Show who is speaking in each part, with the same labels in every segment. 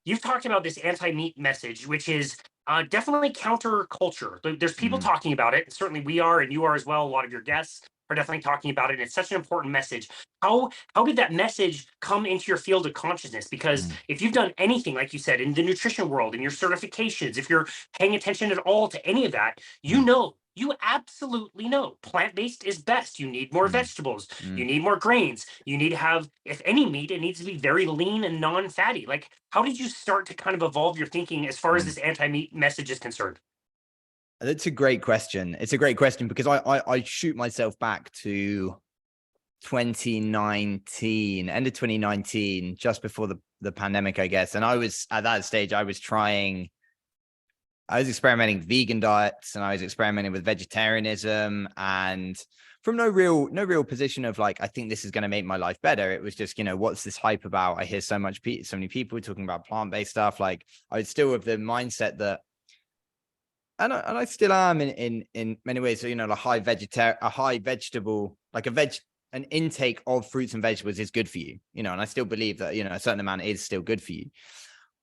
Speaker 1: you've talked about this anti-meat message, which is definitely counterculture. There's people
Speaker 2: Mm,
Speaker 1: talking about it. Certainly we are, and you are as well. A lot of your guests are definitely talking about it. And it's such an important message. How did that message come into your field of consciousness? Because
Speaker 2: mm,
Speaker 1: if you've done anything, like you said, in the nutrition world, in your certifications, if you're paying attention at all to any of that,
Speaker 2: mm,
Speaker 1: you absolutely know plant-based is best. You need more
Speaker 2: mm,
Speaker 1: vegetables. You
Speaker 2: mm,
Speaker 1: need more grains. You need to have, if any meat, it needs to be very lean and non-fatty. Like, how did you start to kind of evolve your thinking as far as
Speaker 2: mm.
Speaker 1: this anti-meat message is concerned?
Speaker 2: That's a great question. It's a great question because I shoot myself back to 2019, end of 2019, just before the pandemic, I guess. And I was at that stage, I was experimenting with vegan diets, and I was experimenting with vegetarianism, and from no real position of like, I think this is going to make my life better. It was just, what's this hype about? I hear so many people talking about plant-based stuff. Like, I was still with the mindset that, and I still am in many ways. So, a high vegetable, like an intake of fruits and vegetables is good for you, and I still believe that, a certain amount is still good for you.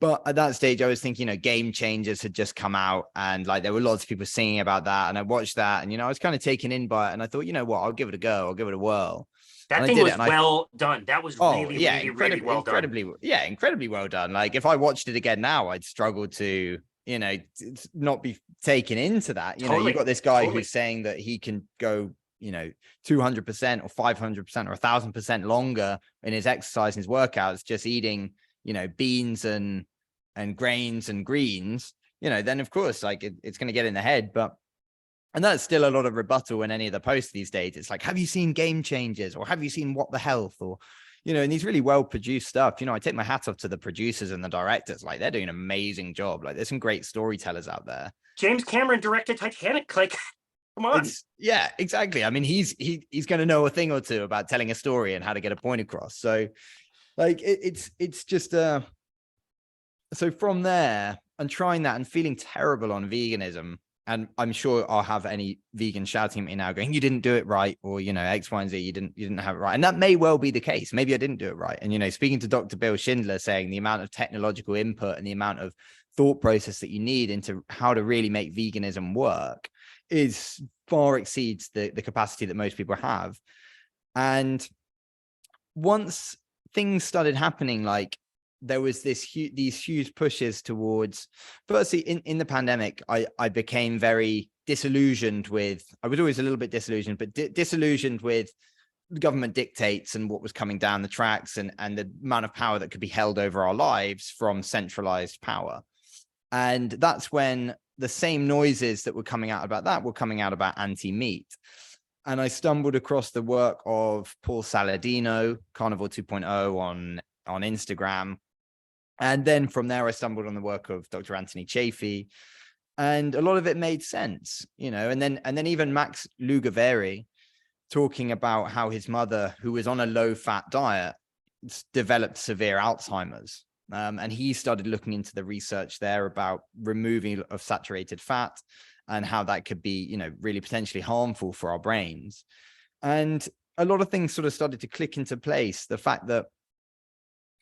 Speaker 2: But at that stage, I was thinking, Game Changers had just come out, and like there were lots of people singing about that, and I watched that, and I was kind of taken in by it, and I thought, you know what, I'll give it a go, I'll give it a whirl, and
Speaker 1: That
Speaker 2: I
Speaker 1: thing
Speaker 2: did it,
Speaker 1: was
Speaker 2: and I,
Speaker 1: well done. That was
Speaker 2: oh
Speaker 1: really,
Speaker 2: yeah,
Speaker 1: really, really well done.
Speaker 2: incredibly well done. Like if I watched it again now, I'd struggle to, not be taken into that. You
Speaker 1: Totally,
Speaker 2: got this guy who's
Speaker 1: totally.
Speaker 2: saying that he can go, 200% or 500% or 1,000% longer in his exercise and his workouts, just eating, beans and grains and greens, then of course, like it's going to get in the head. And that's still a lot of rebuttal in any of the posts these days. It's like, have you seen Game Changers, or have you seen What the Health, or, and these really well produced stuff. I take my hat off to the producers and the directors. Like they're doing an amazing job. Like there's some great storytellers out there.
Speaker 1: James Cameron directed Titanic. Like, come on.
Speaker 2: Yeah, exactly. I mean, he's going to know a thing or two about telling a story and how to get a point across. So like it's just so from there and trying that and feeling terrible on veganism, and I'm sure I'll have any vegan shouting at me now going, you didn't do it right, or X, Y, and Z, you didn't have it right. And that may well be the case. Maybe I didn't do it right. And speaking to Dr. Bill Schindler, saying the amount of technological input and the amount of thought process that you need into how to really make veganism work is far exceeds the capacity that most people have. And once things started happening, like there was these huge pushes towards, firstly in the pandemic, I became very disillusioned with, I was always a little bit disillusioned, but disillusioned with government dictates and what was coming down the tracks, and the amount of power that could be held over our lives from centralized power. And that's when the same noises that were coming out about that were coming out about anti-meat. And I stumbled across the work of Paul Saladino, Carnivore 2.0 on Instagram. And then from there, I stumbled on the work of Dr. Anthony Chaffee, and a lot of it made sense, and then even Max Lugavere talking about how his mother, who was on a low-fat diet, developed severe Alzheimer's. And he started looking into the research there about removing of saturated fat and how that could be, really potentially harmful for our brains. And a lot of things sort of started to click into place. The fact that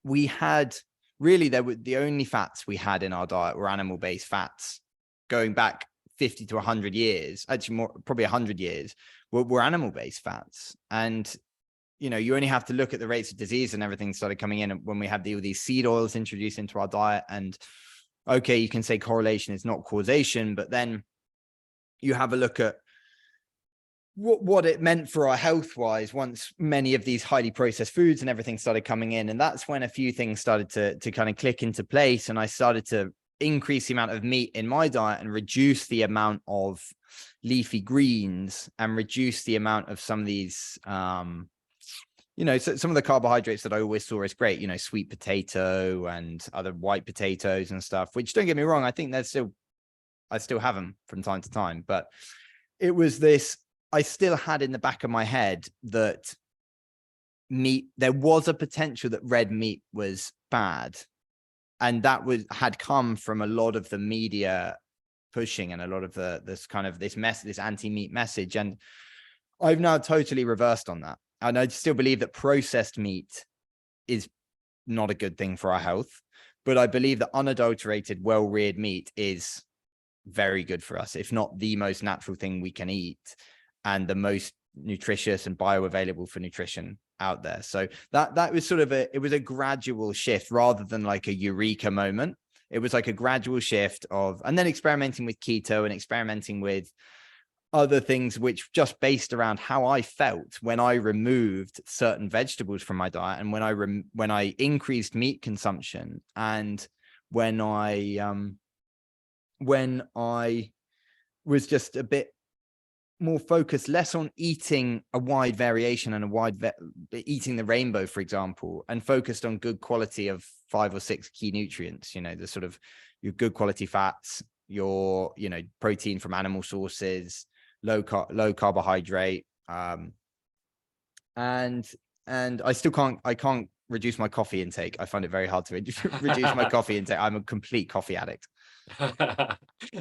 Speaker 2: we had really, the only fats we had in our diet were animal-based fats going back 50 to 100 years, actually more, probably 100 years, were animal-based fats. And you only have to look at the rates of disease and everything started coming in when we had all these seed oils introduced into our diet. And okay, you can say correlation is not causation, but then you have a look at what it meant for our health wise once many of these highly processed foods and everything started coming in. And that's when a few things started to kind of click into place. And I started to increase the amount of meat in my diet and reduce the amount of leafy greens and reduce the amount of some of these so some of the carbohydrates that I always saw as great, sweet potato and other white potatoes and stuff, which, don't get me wrong, I think I still have them from time to time. But it was this, I still had in the back of my head that meat, there was a potential that red meat was bad. And that had come from a lot of the media pushing and a lot of this anti-meat message. And I've now totally reversed on that. And I still believe that processed meat is not a good thing for our health. But I believe that unadulterated, well-reared meat is very good for us, if not the most natural thing we can eat, and the most nutritious and bioavailable for nutrition out there. So that was sort of it was a gradual shift rather than like a eureka moment. It was like a gradual shift of, and then experimenting with keto and experimenting with other things, which just based around how I felt when I removed certain vegetables from my diet, and when I increased meat consumption, and when I was just a bit more focused, less on eating a wide variation and eating the rainbow, for example, and focused on good quality of 5 or 6 key nutrients, you know, the sort of your good quality fats, your, you know, protein from animal sources, low carbohydrate, and I still can't reduce my coffee intake. I find it very hard to reduce my coffee intake. I'm a complete coffee addict.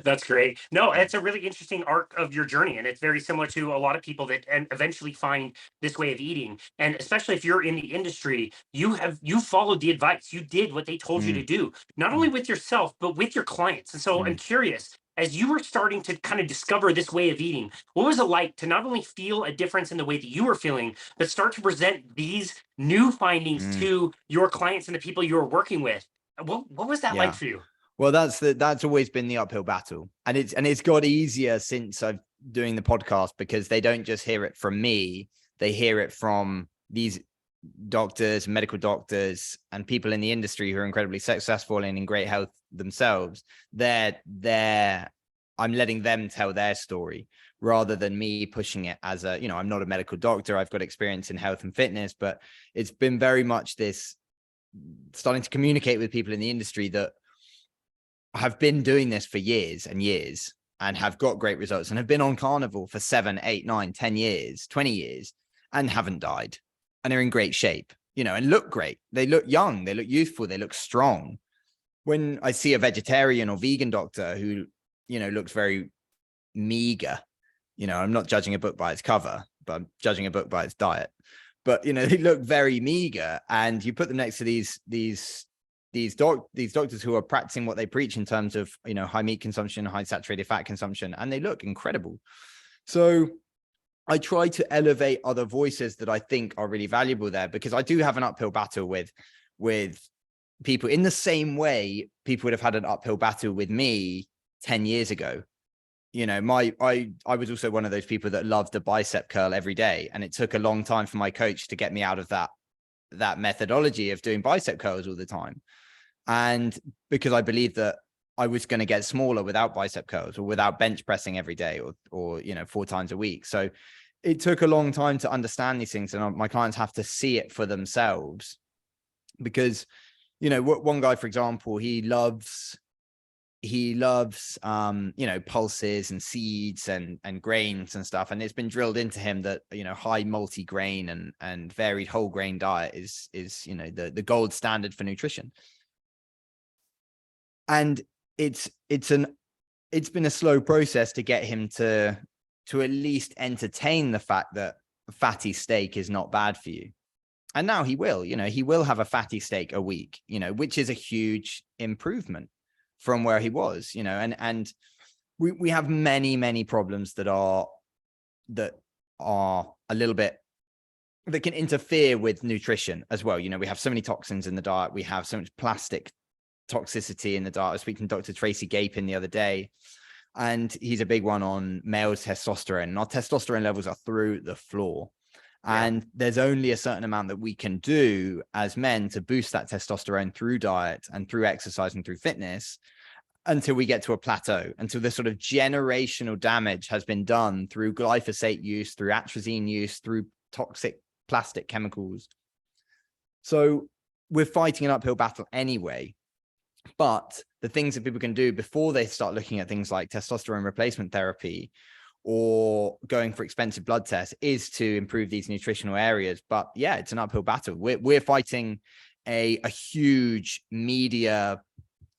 Speaker 1: That's great. No, it's a really interesting arc of your journey, and it's very similar to a lot of people that and eventually find this way of eating. And especially if you're in the industry, you followed the advice. You did what they told you to
Speaker 2: Mm,
Speaker 1: do, not only with yourself but with your clients. And so I'm
Speaker 2: mm,
Speaker 1: curious, as you were starting to kind of discover this way of eating, what was it like to not only feel a difference in the way that you were feeling, but start to present these new findings
Speaker 2: mm.
Speaker 1: to your clients and the people you were working with? What was that like
Speaker 2: Yeah.
Speaker 1: for you?
Speaker 2: Well, that's always been the uphill battle, and it's got easier since I've doing the podcast, because they don't just hear it from me; they hear it from these doctors, medical doctors, and people in the industry who are incredibly successful and in great health themselves. I'm letting them tell their story rather than me pushing it as a, you know, I'm not a medical doctor. I've got experience in health and fitness, but it's been very much this starting to communicate with people in the industry that have been doing this for years and years and have got great results and have been on carnivore for 7, 8, 9, 10 years, 20 years, and haven't died, and are in great shape, you know, and look great. They look young, they look youthful, they look strong. When I see a vegetarian or vegan doctor who, you know, looks very meager, you know, I'm not judging a book by its cover, but I'm judging a book by its diet. But, you know, they look very meager, and you put them next to these doctors who are practicing what they preach in terms of, you know, high meat consumption, high saturated fat consumption, and they look incredible. So I try to elevate other voices that I think are really valuable there, because I do have an uphill battle with people in the same way people would have had an uphill battle with me 10 years ago. You know, I was also one of those people that loved a bicep curl every day, and it took a long time for my coach to get me out of that methodology of doing bicep curls all the time. And because I believed that I was going to get smaller without bicep curls or without bench pressing every day or, you know, 4 times a week. So it took a long time to understand these things. And my clients have to see it for themselves, because, you know, one guy, for example, he loves, you know, pulses and seeds and grains and stuff. And it's been drilled into him that, you know, high multi-grain and varied whole grain diet is, you know, the gold standard for nutrition. And it's been a slow process to get him to at least entertain the fact that fatty steak is not bad for you. And now he will, you know, he will have a fatty steak a week, you know, which is a huge improvement from where he was, you know, and we have many problems that are a little bit, that can interfere with nutrition as well. You know, we have so many toxins in the diet. We have so much plastic toxicity in the diet. I was speaking to Dr. Tracy Gapin the other day, and he's a big one on male testosterone. And our testosterone levels are through the floor. And there's only a certain amount that we can do as men to boost that testosterone through diet and through exercise and through fitness, until we get to a plateau, until this sort of generational damage has been done through glyphosate use, through atrazine use, through toxic plastic chemicals. So we're fighting an uphill battle anyway. But the things that people can do before they start looking at things like testosterone replacement therapy or going for expensive blood tests is to improve these nutritional areas. But yeah, it's an uphill battle. We're fighting a huge media,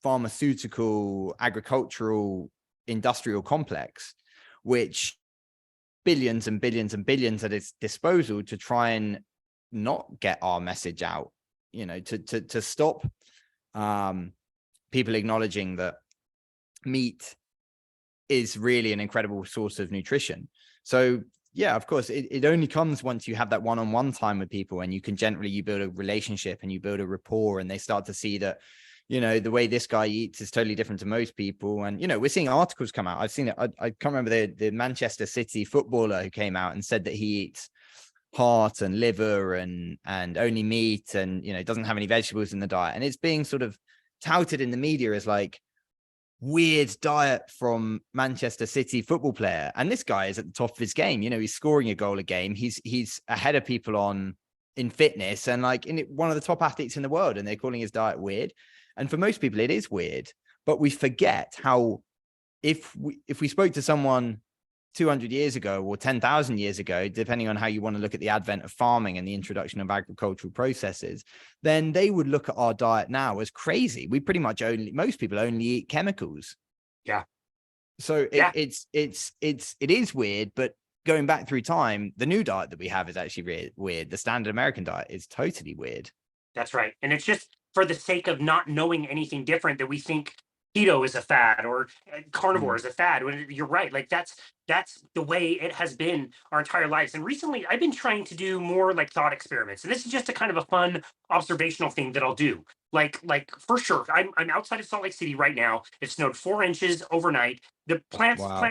Speaker 2: pharmaceutical, agricultural, industrial complex, which billions and billions and billions at its disposal to try and not get our message out, you know, to stop people acknowledging that meat is really an incredible source of nutrition. So yeah, of course, it only comes once you have that one-on-one time with people, and you build a relationship and you build a rapport, and they start to see that, the way this guy eats is totally different to most people. And, we're seeing articles come out. I've seen it. I can't remember the Manchester City footballer who came out and said that he eats heart and liver and only meat, and, doesn't have any vegetables in the diet. And it's being sort of touted in the media as like weird diet from Manchester City football player. And this guy is at the top of his game. He's scoring a goal a game. He's ahead of people in fitness, and like one of the top athletes in the world, and they're calling his diet weird. And for most people, it is weird, but we forget how, if we spoke to someone 200 years ago or 10,000 years ago, depending on how you want to look at the advent of farming and the introduction of agricultural processes, then they would look at our diet now as crazy. We pretty much most people only eat chemicals.
Speaker 1: Yeah.
Speaker 2: So it is weird, but going back through time, the new diet that we have is actually weird. The standard American diet is totally weird.
Speaker 1: That's right. And it's just for the sake of not knowing anything different that we think keto is a fad or carnivore is a fad. When you're right, like that's the way it has been our entire lives. And recently I've been trying to do more like thought experiments, and this is just a kind of a fun observational thing that I'll do. Like for sure, I'm outside of Salt Lake City right now. It snowed 4 inches overnight. The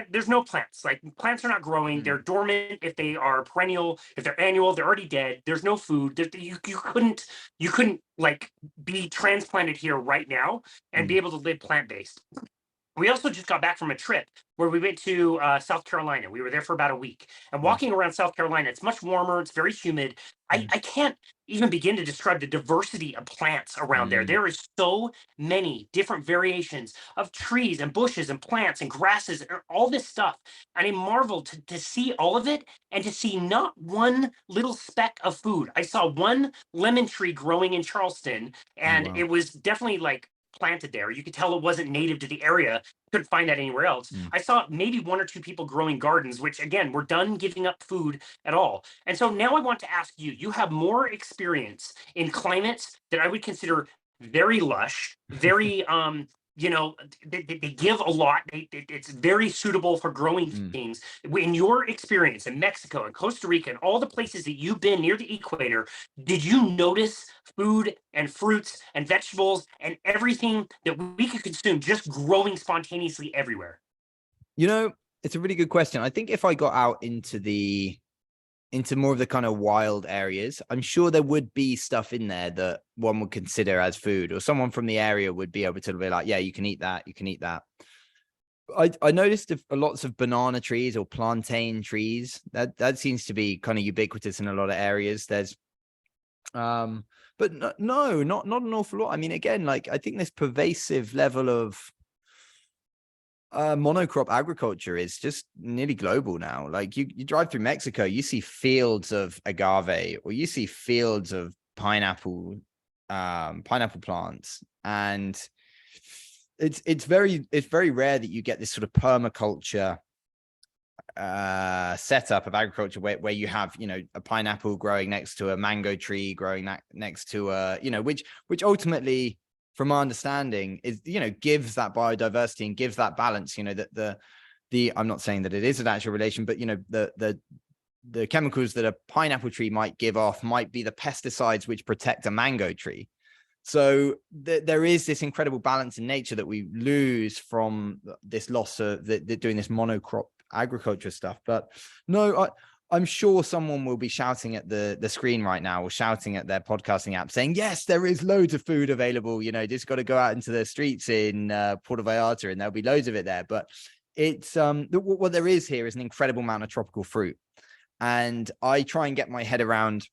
Speaker 1: there's no plants. Like plants are not growing. They're dormant. If they are perennial, if they're annual, they're already dead. There's no food. You couldn't like be transplanted here right now and be able to live plant-based. We also just got back from a trip where we went to South Carolina. We were there for about a week, and walking around South Carolina, it's much warmer. It's very humid. I can't even begin to describe the diversity of plants around there. There is so many different variations of trees and bushes and plants and grasses and all this stuff. And I marveled to see all of it and to see not one little speck of food. I saw one lemon tree growing in Charleston, and it was definitely like planted there. You could tell it wasn't native to the area. Couldn't find that anywhere else. I saw maybe one or two people growing gardens, which again, we're done giving up food at all. And so now I want to ask you, you have more experience in climates that I would consider very lush, very they give a lot. It's very suitable for growing things. In your experience in Mexico and Costa Rica and all the places that you've been near the equator, did you notice food and fruits and vegetables and everything that we could consume just growing spontaneously everywhere?
Speaker 2: It's a really good question. I think if I got out into more of the kind of wild areas, I'm sure there would be stuff in there that one would consider as food, or someone from the area would be able to be like, yeah, you can eat that. You can eat that. I noticed lots of banana trees or plantain trees. That seems to be kind of ubiquitous in a lot of areas. There's, but no, not an awful lot. I mean, again, like I think this pervasive level of monocrop agriculture is just nearly global now. Like you drive through Mexico, you see fields of agave, or you see fields of pineapple plants, and it's very rare that you get this sort of permaculture setup of agriculture where you have a pineapple growing next to a mango tree growing next to which ultimately, from my understanding, is gives that biodiversity and gives that balance. That the I'm not saying that it is an actual relation, but the chemicals that a pineapple tree might give off might be the pesticides which protect a mango tree. So there is this incredible balance in nature that we lose from this loss of doing this monocrop agriculture stuff. But no, I'm sure someone will be shouting at the screen right now, or shouting at their podcasting app saying, yes, there is loads of food available. Just got to go out into the streets in Puerto Vallarta and there'll be loads of it there. But it's what there is here is an incredible amount of tropical fruit. And I try and get my head around,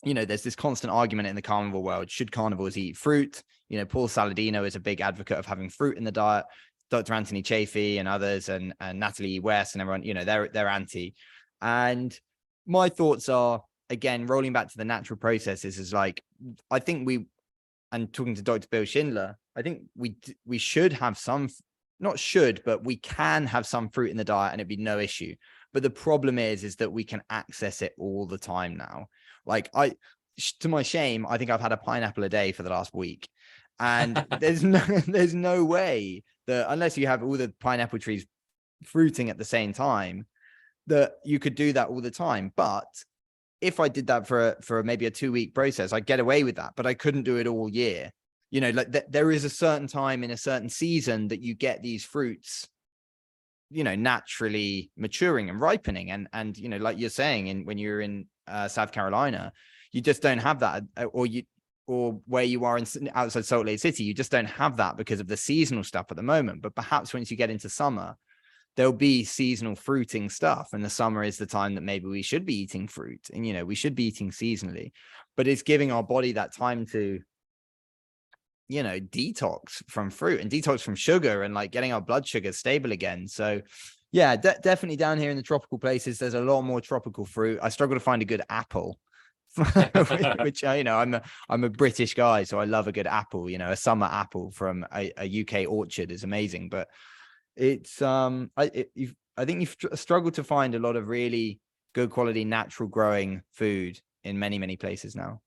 Speaker 2: there's this constant argument in the carnivore world. Should carnivores eat fruit? Paul Saladino is a big advocate of having fruit in the diet. Dr. Anthony Chafee and others and Natalie West and everyone, they're anti. And my thoughts are, again, rolling back to the natural processes, is like, I think and talking to Dr. Bill Schindler, I think we should have some, not should, but we can have some fruit in the diet and it'd be no issue. But the problem is that we can access it all the time now. Like to my shame, I think I've had a pineapple a day for the last week. And there's no way that, unless you have all the pineapple trees fruiting at the same time, that you could do that all the time. But if I did that for maybe a 2-week process, I'd get away with that, but I couldn't do it all year. You know, like there is a certain time in a certain season that you get these fruits, you know, naturally maturing and ripening. And, you know, like you're saying, when you're in South Carolina, you just don't have that, or where you are outside Salt Lake City, you just don't have that because of the seasonal stuff at the moment. But perhaps once you get into summer, there'll be seasonal fruiting stuff, and the summer is the time that maybe we should be eating fruit, and, you know, we should be eating seasonally. But it's giving our body that time to, you know, detox from fruit and detox from sugar, and like getting our blood sugar stable again. So yeah, definitely down here in the tropical places, there's a lot more tropical fruit. I struggle to find a good apple, which, you know, I'm a British guy, so I love a good apple. You know, a summer apple from a UK orchard is amazing. But it's I think you've struggled to find a lot of really good quality natural growing food in many places now.